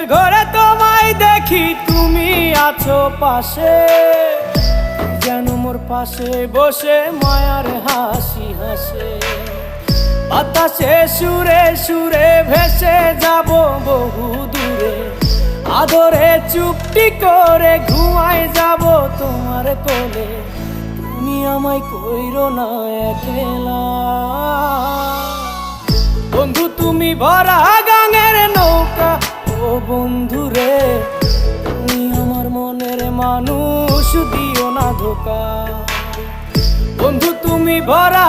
ঘুমের ঘরে তোমায় দেখি, তুমি আছো পাশে, যেন মোর পাশে বসে মায়ার হাসি হাসে। বাতাসে সুরে সুরে ভেসে যাব বহু দূরে, আদরে চুপটি করে ঘুমায় যাব তোমার কোলে। তুমি আমায় কইরো না একলা বন্ধু, তুমি ভরা গাঙের নৌকা। ও বন্ধু রে, তুমি আমার মনের মানুষ, দিও না ধোকা। বন্ধু তুমি ভরা